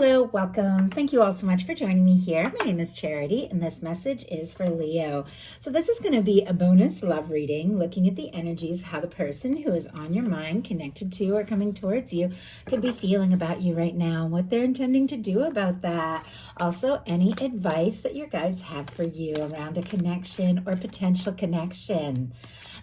Hello, welcome. Thank you all so much for joining me here. My name is Charity, and this message is for Leo. So this is going to be a bonus love reading, looking at the energies of how the person who is on your mind, connected to, or coming towards you could be feeling about you right now, and what they're intending to do about that. Also, any advice that your guides have for you around a connection or potential connection.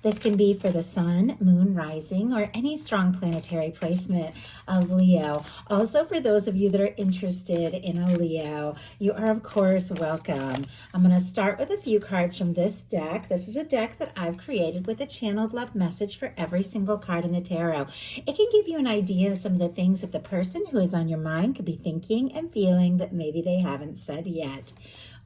This can be for the sun, moon, rising, or any strong planetary placement of Leo. Also, for those of you that are interested in a Leo, you are, of course, welcome. I'm going to start with a few cards from this deck. This is a deck that I've created with a channeled love message for every single card in the tarot. It can give you an idea of some of the things that the person who is on your mind could be thinking and feeling that maybe they haven't said yet.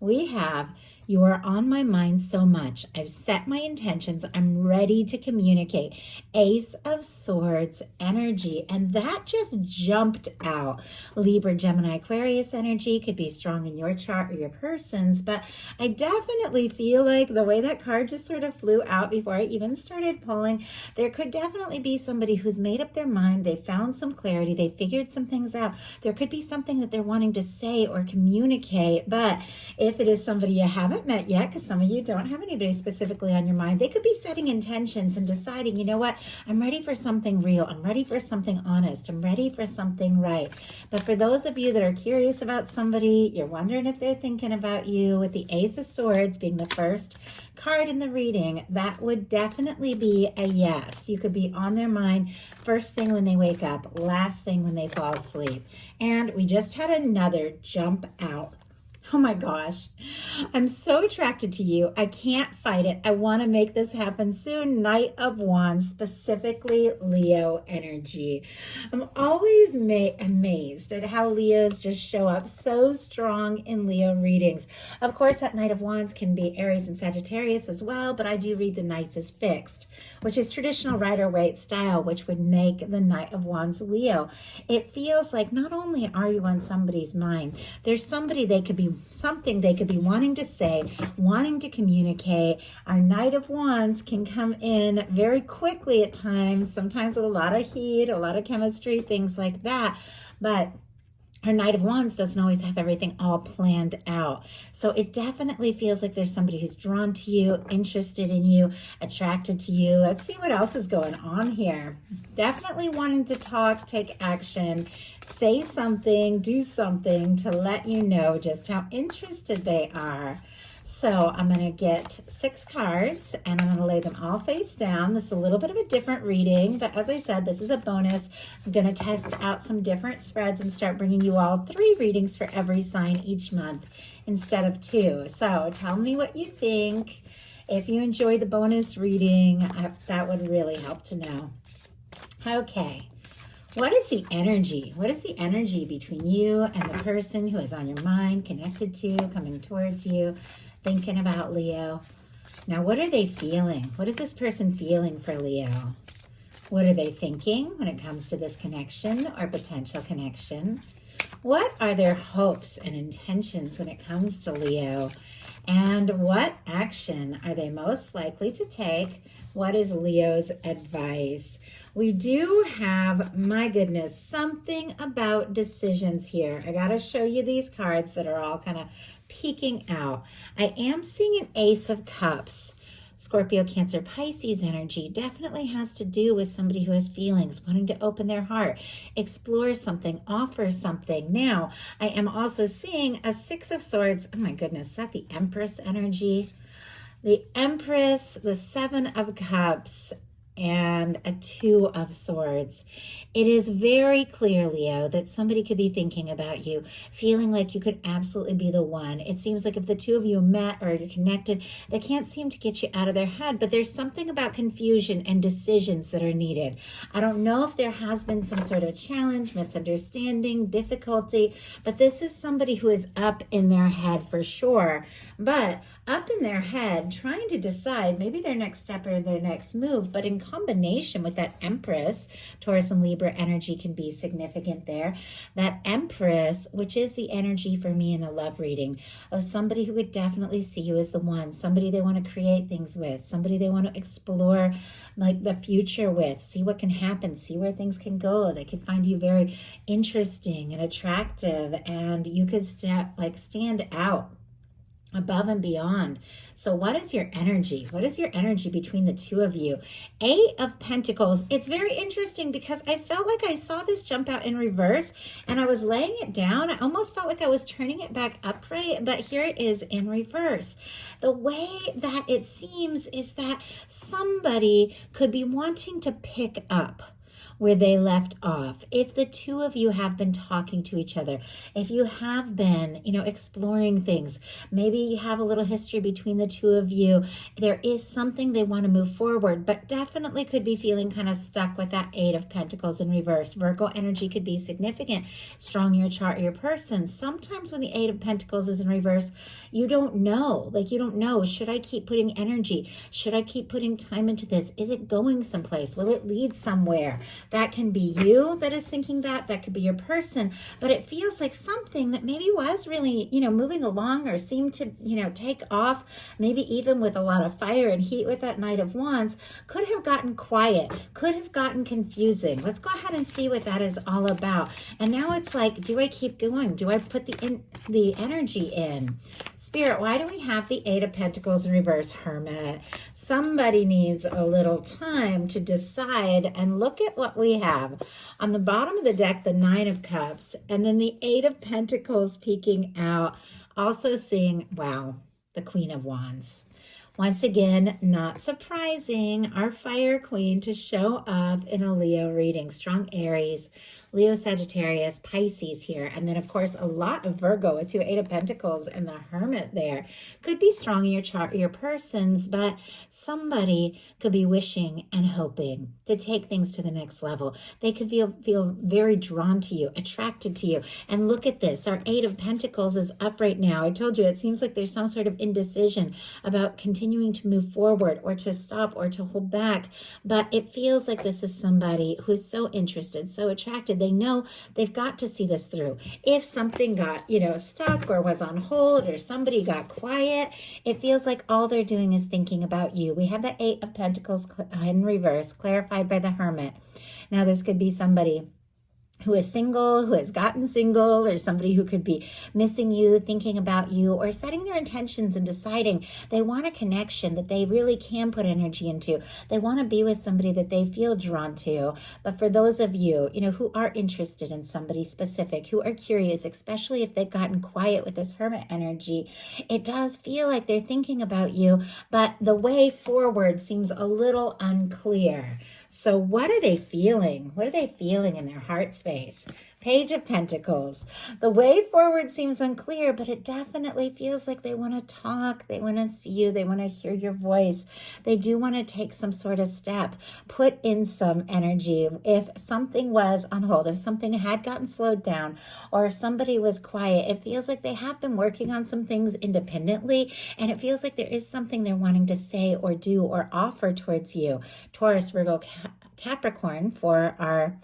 We have: you are on my mind so much. I've set my intentions. I'm ready to communicate. Ace of Swords energy. And that just jumped out. Libra, Gemini, Aquarius energy could be strong in your chart or your person's. But I definitely feel like the way that card just sort of flew out before I even started pulling, there could definitely be somebody who's made up their mind. They found some clarity. They figured some things out. There could be something that they're wanting to say or communicate. But if it is somebody you haven't met yet, because some of you don't have anybody specifically on your mind, they could be setting intentions and deciding, you know what, I'm ready for something real. I'm ready for something honest. I'm ready for something right. But for those of you that are curious about somebody, you're wondering if they're thinking about you, with the Ace of Swords being the first card in the reading, that would definitely be a yes. You could be on their mind first thing when they wake up, last thing when they fall asleep. And we just had another jump out. Oh my gosh, I'm so attracted to you. I can't fight it. I want to make this happen soon. Knight of Wands, specifically Leo energy. I'm always amazed at how Leos just show up so strong in Leo readings. Of course, that Knight of Wands can be Aries and Sagittarius as well, but I do read the Knights as fixed, which is traditional Rider-Waite style, which would make the Knight of Wands Leo. It feels like not only are you on somebody's mind, there's something they could be wanting to say, wanting to communicate. Our Knight of Wands can come in very quickly at times, sometimes with a lot of heat, a lot of chemistry, things like that. But our Knight of Wands doesn't always have everything all planned out. So it definitely feels like there's somebody who's drawn to you, interested in you, attracted to you. Let's see what else is going on here. Definitely wanting to talk, take action, say something, do something to let you know just how interested they are. So I'm going to get 6 cards and I'm going to lay them all face down. This is a little bit of a different reading, but as I said, this is a bonus. I'm going to test out some different spreads and start bringing you all 3 readings for every sign each month instead of 2. So tell me what you think. If you enjoy the bonus reading, that would really help to know. Okay. What is the energy? What is the energy between you and the person who is on your mind, connected to, coming towards you, thinking about Leo? Now, what are they feeling? What is this person feeling for Leo? What are they thinking when it comes to this connection or potential connection? What are their hopes and intentions when it comes to Leo? And what action are they most likely to take? What is Leo's advice? We do have, my goodness, something about decisions here. I got to show you these cards that are all kind of peeking out. I am seeing an Ace of Cups. Scorpio, Cancer, Pisces energy definitely has to do with somebody who has feelings, wanting to open their heart, explore something, offer something. Now, I am also seeing a 6 of Swords. Oh my goodness, is that the Empress energy? The Empress, the 7 of Cups, and a 2 of Swords. It is very clear, Leo, that somebody could be thinking about you, feeling like you could absolutely be the one. It seems like if the two of you met or you're connected, they can't seem to get you out of their head, but there's something about confusion and decisions that are needed. I don't know if there has been some sort of challenge, misunderstanding, difficulty, but this is somebody who is up in their head for sure. But up in their head trying to decide maybe their next step or their next move, but in combination with that Empress, Taurus and Libra energy can be significant there. That Empress, which is the energy for me in a love reading of somebody who would definitely see you as the one, somebody they want to create things with, somebody they want to explore like the future with, see what can happen, see where things can go. They could find you very interesting and attractive, and you could stand out above and beyond. So what is your energy? What is your energy between the two of you? Eight of Pentacles. It's very interesting because I felt like I saw this jump out in reverse and I was laying it down. I almost felt like I was turning it back upright, but here it is in reverse. The way that it seems is that somebody could be wanting to pick up where they left off. If the two of you have been talking to each other, if you have been, exploring things, maybe you have a little history between the two of you, there is something they want to move forward, but definitely could be feeling kind of stuck with that Eight of Pentacles in reverse. Virgo energy could be significant, strong in your chart, your person. Sometimes when the Eight of Pentacles is in reverse, you don't know, should I keep putting energy? Should I keep putting time into this? Is it going someplace? Will it lead somewhere? That can be you that is thinking that. That could be your person. But it feels like something that maybe was really, moving along or seemed to, take off, maybe even with a lot of fire and heat with that Knight of Wands, could have gotten quiet, could have gotten confusing. Let's go ahead and see what that is all about. And now it's like, do I keep going? Do I put the energy in? Spirit, why do we have the Eight of Pentacles in reverse? Hermit. Somebody needs a little time to decide, and look at what we have. On the bottom of the deck, the Nine of Cups, and then the Eight of Pentacles peeking out. Also seeing, wow, the Queen of Wands. Once again, not surprising, our fire queen to show up in a Leo reading. Strong Aries, Leo, Sagittarius, Pisces here. And then, of course, a lot of Virgo with two Eight of Pentacles and the Hermit there. Could be strong in your chart, your persons, but somebody could be wishing and hoping to take things to the next level. They could feel very drawn to you, attracted to you. And look at this. Our Eight of Pentacles is up right now. I told you, it seems like there's some sort of indecision about continuing to move forward or to stop or to hold back. But it feels like this is somebody who's so interested, so attracted. They know they've got to see this through. If something got, stuck or was on hold or somebody got quiet, it feels like all they're doing is thinking about you. We have the Eight of Pentacles in reverse, clarified by the Hermit. Now, this could be somebody who is single, who has gotten single, or somebody who could be missing you, thinking about you, or setting their intentions and deciding they want a connection that they really can put energy into. They want to be with somebody that they feel drawn to. But for those of you, who are interested in somebody specific, who are curious, especially if they've gotten quiet with this Hermit energy, it does feel like they're thinking about you, but the way forward seems a little unclear. So what are they feeling? What are they feeling in their heart space? Page of Pentacles. The way forward seems unclear, but it definitely feels like they want to talk. They want to see you. They want to hear your voice. They do want to take some sort of step, put in some energy. If something was on hold, if something had gotten slowed down, or if somebody was quiet, it feels like they have been working on some things independently, and it feels like there is something they're wanting to say or do or offer towards you. Taurus, Virgo, Capricorn for our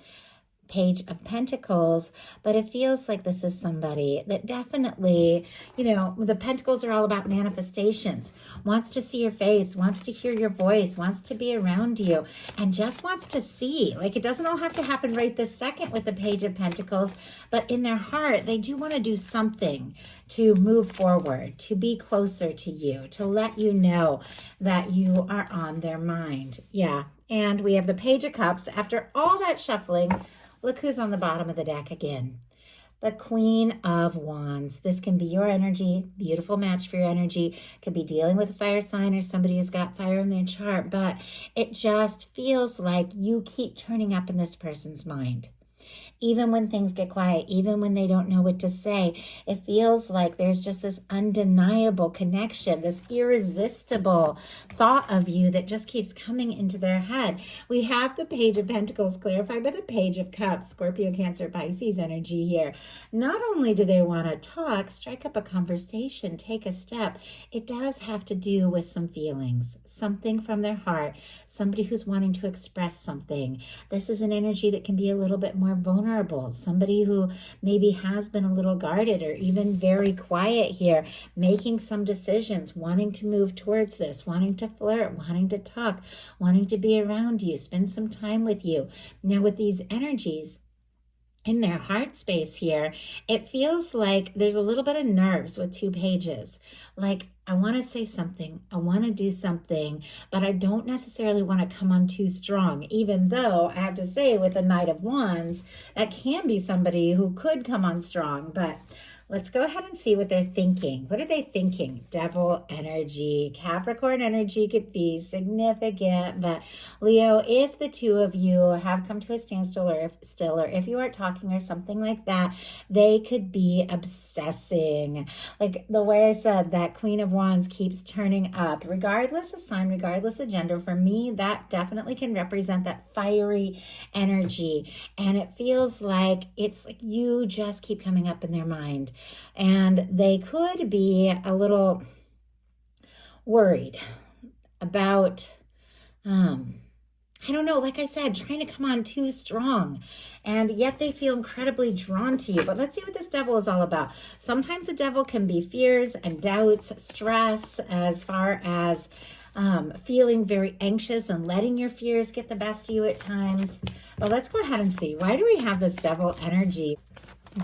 Page of Pentacles, but it feels like this is somebody that definitely, the Pentacles are all about manifestations, wants to see your face, wants to hear your voice, wants to be around you, and just wants to see. Like, it doesn't all have to happen right this second with the Page of Pentacles, but in their heart, they do want to do something to move forward, to be closer to you, to let you know that you are on their mind. Yeah, and we have the Page of Cups. After all that shuffling, look who's on the bottom of the deck again. The Queen of Wands. This can be your energy, beautiful match for your energy. Could be dealing with a fire sign or somebody who's got fire in their chart, but it just feels like you keep turning up in this person's mind. even when things get quiet, even when they don't know what to say. It feels like there's just this undeniable connection, this irresistible thought of you that just keeps coming into their head. We have the Page of Pentacles clarified by the Page of Cups, Scorpio, Cancer, Pisces energy here. Not only do they want to talk, strike up a conversation, take a step, it does have to do with some feelings, something from their heart, somebody who's wanting to express something. This is an energy that can be a little bit more vulnerable, somebody who maybe has been a little guarded or even very quiet here, making some decisions, wanting to move towards this, wanting to flirt, wanting to talk, wanting to be around you, spend some time with you. Now with these energies, in their heart space here, it feels like there's a little bit of nerves with 2 pages. Like, I want to say something, I want to do something, but I don't necessarily want to come on too strong, even though I have to say with the Knight of Wands, that can be somebody who could come on strong, but let's go ahead and see what they're thinking. What are they thinking? Devil energy, Capricorn energy could be significant, but Leo, if the two of you have come to a standstill or if you are talking or something like that, they could be obsessing. Like the way I said, that Queen of Wands keeps turning up, regardless of sign, regardless of gender. For me, that definitely can represent that fiery energy. And it feels like it's like you just keep coming up in their mind. And they could be a little worried about, I don't know, like I said, trying to come on too strong. And yet they feel incredibly drawn to you. But let's see what this devil is all about. Sometimes the devil can be fears and doubts, stress, as far as feeling very anxious and letting your fears get the best of you at times. But let's go ahead and see. Why do we have this devil energy?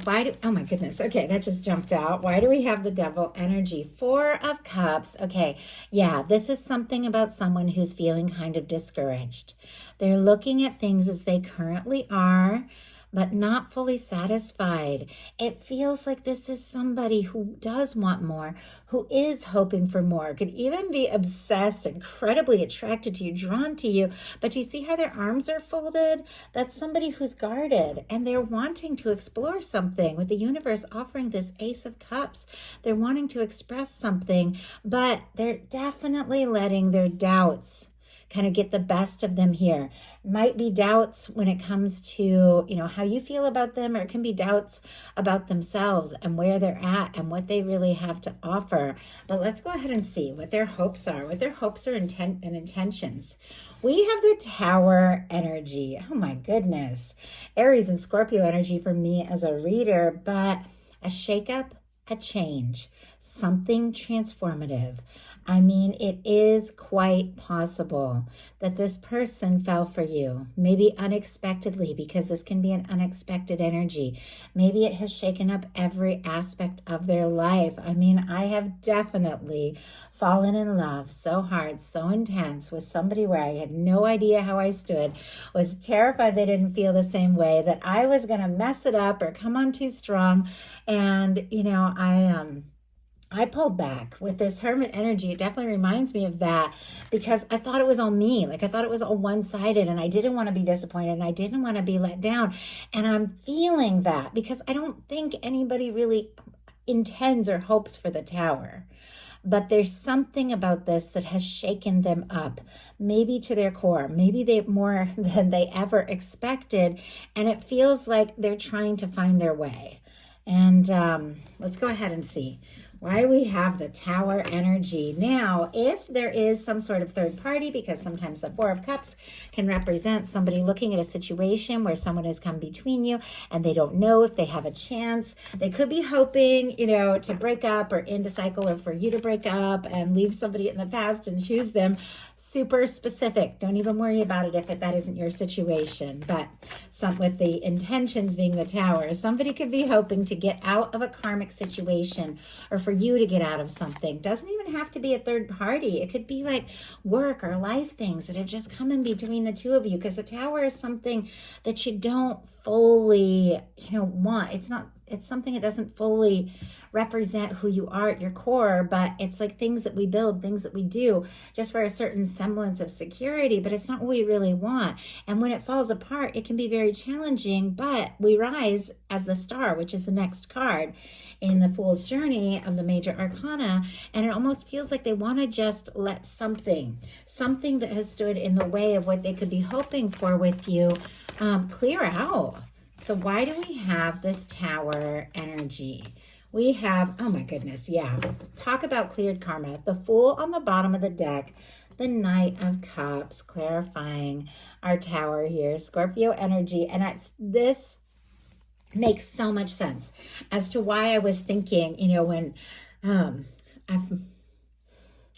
Oh my goodness. Okay, that just jumped out. Why do we have the devil energy? 4 of Cups. Okay, yeah, this is something about someone who's feeling kind of discouraged. They're looking at things as they currently are, but not fully satisfied. It feels like this is somebody who does want more, who is hoping for more, could even be obsessed, incredibly attracted to you, drawn to you. But you see how their arms are folded? That's somebody who's guarded, and they're wanting to explore something with the universe offering this Ace of Cups. They're wanting to express something, but they're definitely letting their doubts kind of get the best of them here. Might be doubts when it comes to, how you feel about them, or it can be doubts about themselves and where they're at and what they really have to offer. But let's go ahead and see what their hopes are, and intentions. We have the Tower energy. Oh my goodness. Aries and Scorpio energy for me as a reader, but a shakeup, a change, something transformative. I mean, it is quite possible that this person fell for you, maybe unexpectedly, because this can be an unexpected energy. Maybe it has shaken up every aspect of their life. I mean, I have definitely fallen in love so hard, so intense with somebody where I had no idea how I stood, was terrified they didn't feel the same way, that I was going to mess it up or come on too strong. And, I pulled back with this Hermit energy. It definitely reminds me of that, because I thought it was all me. Like I thought it was all one-sided, and I didn't want to be disappointed, and I didn't want to be let down. And I'm feeling that because I don't think anybody really intends or hopes for the Tower. But there's something about this that has shaken them up, maybe to their core, maybe they more than they ever expected. And it feels like they're trying to find their way. And let's go ahead and see why we have the Tower energy. Now, if there is some sort of third party, because sometimes the 4 of Cups can represent somebody looking at a situation where someone has come between you and they don't know if they have a chance. They could be hoping, to break up or end a cycle, or for you to break up and leave somebody in the past and choose them. Super specific. Don't even worry about it if that isn't your situation. But with the intentions being the Tower, somebody could be hoping to get out of a karmic situation, or for you to get out of something. Doesn't even have to be a third party. It could be like work or life things that have just come in between the two of you, because the Tower is something that you don't fully, want. It's something that doesn't fully represent who you are at your core, but it's like things that we build, things that we do just for a certain semblance of security, but it's not what we really want. And when it falls apart, it can be very challenging, but we rise as the star, which is the next card in the Fool's Journey of the Major Arcana. And it almost feels like they want to just let something that has stood in the way of what they could be hoping for with you, clear out. So why do we have this Tower energy? We have, oh my goodness, yeah. Talk about cleared karma. The Fool on the bottom of the deck, the Knight of Cups, clarifying our Tower here, Scorpio energy. And this makes so much sense as to why I was thinking,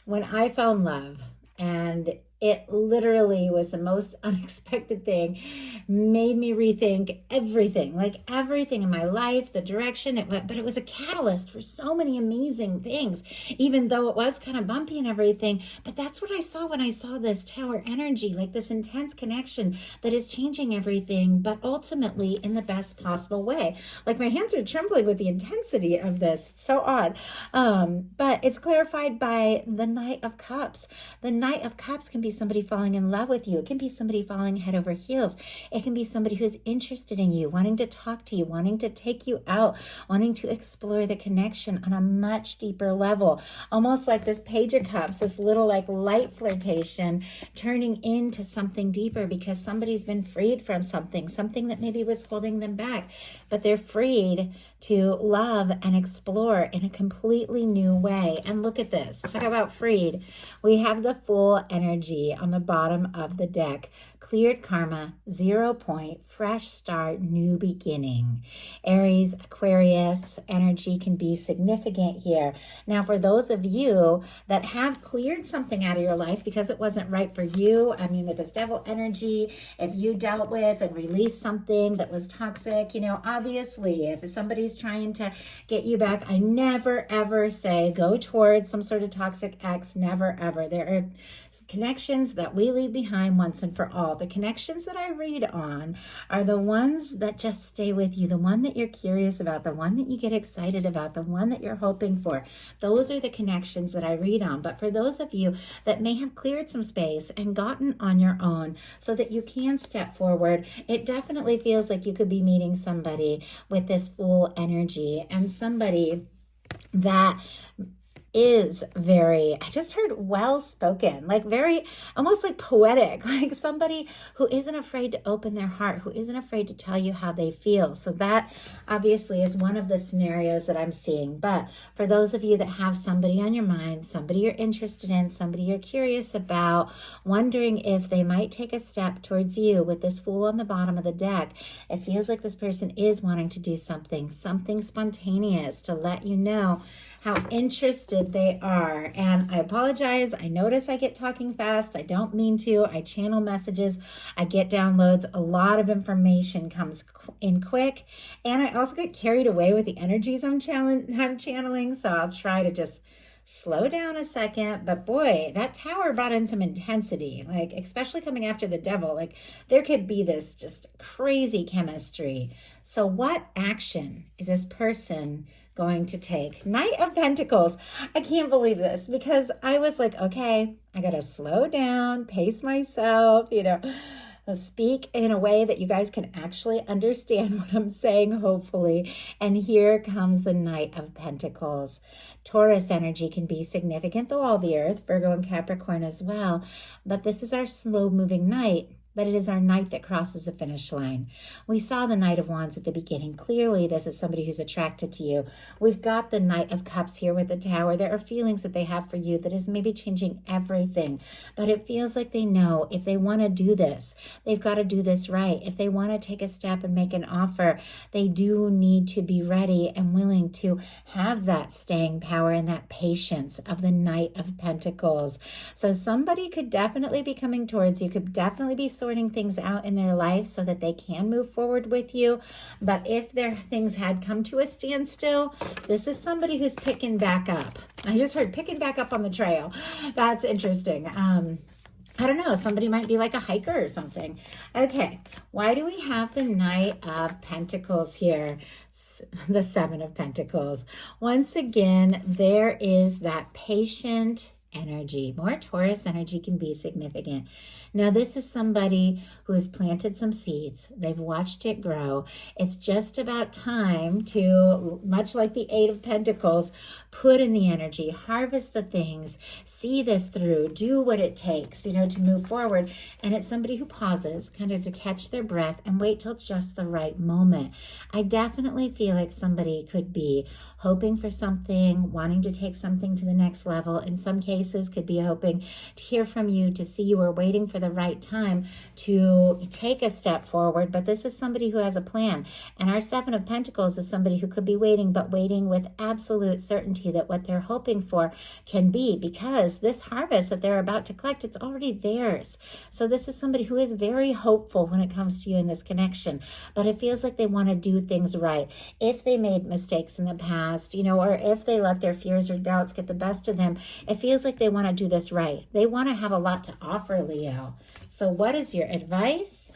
when I fell in love, and it literally was the most unexpected thing, made me rethink everything, like everything in my life, the direction it went, but it was a catalyst for so many amazing things, even though it was kind of bumpy and everything. But that's what I saw when I saw this Tower energy, like this intense connection that is changing everything, but ultimately in the best possible way. Like my hands are trembling with the intensity of this. It's so odd. But it's clarified by the Knight of Cups. The Knight of Cups can be somebody falling in love with you. It can be somebody falling head over heels. It can be somebody who's interested in you, wanting to talk to you, wanting to take you out, wanting to explore the connection on a much deeper level. Almost like this Page of Cups, this little like light flirtation turning into something deeper because somebody's been freed from something that maybe was holding them back, but they're freed to love and explore in a completely new way. And look at this. Talk about freed. We have the Fool energy on the bottom of the deck. Cleared karma, 0 point, fresh start, new beginning. Aries, Aquarius energy can be significant here. Now, for those of you that have cleared something out of your life because it wasn't right for you, I mean, with this Devil energy, if you dealt with and released something that was toxic, obviously, if somebody's trying to get you back, I never, ever say go towards some sort of toxic ex, never, ever. There are connections that we leave behind once and for all. The connections that I read on are the ones that just stay with you, the one that you're curious about, the one that you get excited about, the one that you're hoping for. Those are the connections that I read on. But for those of you that may have cleared some space and gotten on your own so that you can step forward, it definitely feels like you could be meeting somebody with this Fool energy, and somebody that is very, I just heard well-spoken, like very, almost like poetic, like somebody who isn't afraid to open their heart, who isn't afraid to tell you how they feel. So that obviously is one of the scenarios that I'm seeing. But for those of you that have somebody on your mind, somebody you're interested in, somebody you're curious about, wondering if they might take a step towards you with this Fool on the bottom of the deck, it feels like this person is wanting to do something spontaneous to let you know how interested they are. And I apologize. I notice I get talking fast. I don't mean to. I channel messages. I get downloads. A lot of information comes in quick. And I also get carried away with the energies I'm channeling. So I'll try to just slow down a second. But boy, that Tower brought in some intensity, like especially coming after the Devil. Like there could be this just crazy chemistry. So what action is this person going to take? Knight of Pentacles. I can't believe this, because I was like, okay, I gotta slow down, pace myself, speak in a way that you guys can actually understand what I'm saying, hopefully. And here comes the Knight of Pentacles. Taurus energy can be significant, though all the earth, Virgo and Capricorn as well. But this is our slow-moving knight. But it is our knight that crosses the finish line. We saw the Knight of Wands at the beginning. Clearly, this is somebody who's attracted to you. We've got the Knight of Cups here with the Tower. There are feelings that they have for you that is maybe changing everything. But it feels like they know if they want to do this, they've got to do this right. If they want to take a step and make an offer, they do need to be ready and willing to have that staying power and that patience of the Knight of Pentacles. So somebody could definitely be coming towards you, could definitely be sorting things out in their life so that they can move forward with you. But if their things had come to a standstill, this is somebody who's picking back up. I just heard picking back up on the trail. That's interesting. I don't know, somebody might be like a hiker or something. Okay, why do we have the Knight of Pentacles here? The Seven of Pentacles. Once again, there is that patient energy. More Taurus energy can be significant. Now, this is somebody who has planted some seeds. They've watched it grow. It's just about time to, much like the Eight of Pentacles, put in the energy, harvest the things, see this through, do what it takes, to move forward. And it's somebody who pauses, kind of to catch their breath and wait till just the right moment. I definitely feel like somebody could be hoping for something, wanting to take something to the next level. In some cases, could be hoping to hear from you, to see you, or waiting for the right time to take a step forward. But this is somebody who has a plan. And our Seven of Pentacles is somebody who could be waiting, but waiting with absolute certainty that what they're hoping for can be, because this harvest that they're about to collect, it's already theirs. So this is somebody who is very hopeful when it comes to you in this connection, but it feels like they want to do things right. If they made mistakes in the past, or if they let their fears or doubts get the best of them, it feels like they want to do this right. They want to have a lot to offer, Leo. So what is your advice?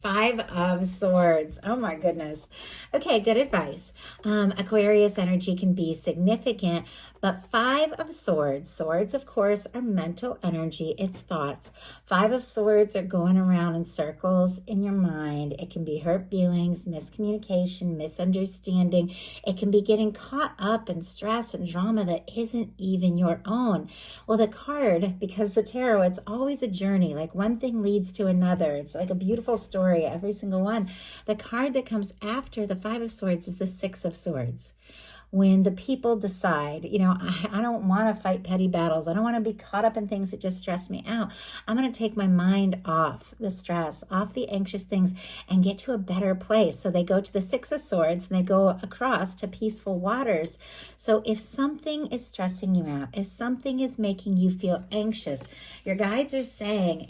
Five of Swords. Oh my goodness. Okay, good advice. Aquarius energy can be significant, but Five of Swords. Swords, of course, are mental energy. It's thoughts. Five of Swords are going around in circles in your mind. It can be hurt feelings, miscommunication, misunderstanding. It can be getting caught up in stress and drama that isn't even your own. Well, the card, because the tarot, it's always a journey. Like one thing leads to another. It's like a beautiful story, every single one. The card that comes after the Five of Swords is the Six of Swords. When the people decide, I don't want to fight petty battles. I don't want to be caught up in things that just stress me out. I'm going to take my mind off the stress, off the anxious things, and get to a better place. So they go to the Six of Swords and they go across to peaceful waters. So if something is stressing you out, if something is making you feel anxious, your guides are saying,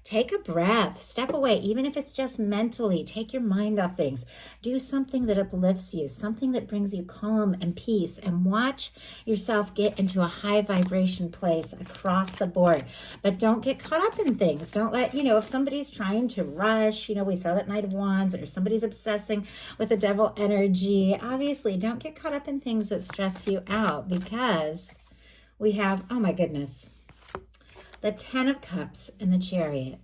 take a breath, step away, even if it's just mentally, take your mind off things. Do something that uplifts you, something that brings you calm and peace, and watch yourself get into a high vibration place across the board. But don't get caught up in things. Don't let, if somebody's trying to rush, we saw that Knight of Wands, or somebody's obsessing with the devil energy, obviously don't get caught up in things that stress you out, because we have, oh my goodness, the Ten of Cups and the Chariot.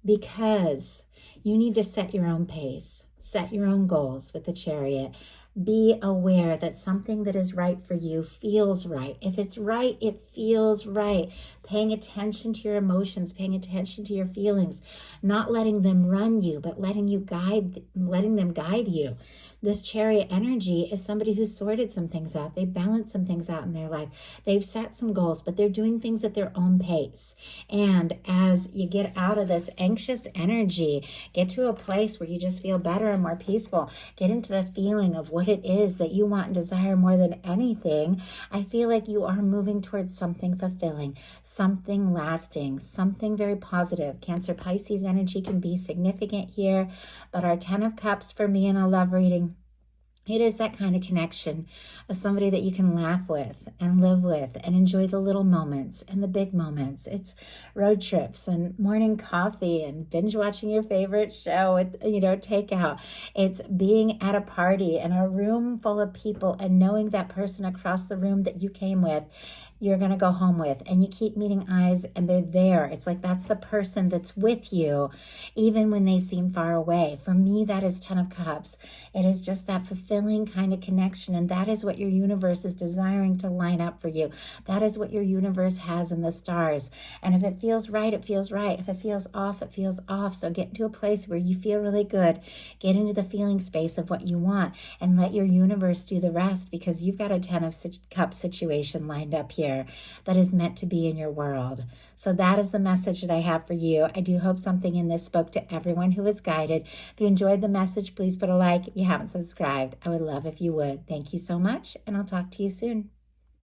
Because you need to set your own pace, set your own goals with the Chariot. Be aware that something that is right for you feels right. If it's right, it feels right. Paying attention to your emotions, paying attention to your feelings, not letting them run you, but letting them guide you. This Chariot energy is somebody who's sorted some things out. They've balanced some things out in their life. They've set some goals, but they're doing things at their own pace. And as you get out of this anxious energy, get to a place where you just feel better and more peaceful, get into the feeling of what it is that you want and desire more than anything, I feel like you are moving towards something fulfilling, something lasting, something very positive. Cancer, Pisces energy can be significant here, but our Ten of Cups for me in a love reading, it is that kind of connection of somebody that you can laugh with and live with and enjoy the little moments and the big moments. It's road trips and morning coffee and binge watching your favorite show with, takeout. It's being at a party in a room full of people and knowing that person across the room that you came with, you're going to go home with, and you keep meeting eyes and they're there. It's like that's the person that's with you, even when they seem far away. For me, that is Ten of Cups. It is just that fulfilling kind of connection, and that is what your universe is desiring to line up for you. That is what your universe has in the stars. And if it feels right, it feels right. If it feels off, it feels off. So get into a place where you feel really good. Get into the feeling space of what you want and let your universe do the rest, because you've got a Ten of Cups situation lined up here that is meant to be in your world. So that is the message that I have for you. I do hope something in this spoke to everyone who is guided. If you enjoyed the message, please put a like. If you haven't subscribed, I would love if you would. Thank you so much, and I'll talk to you soon.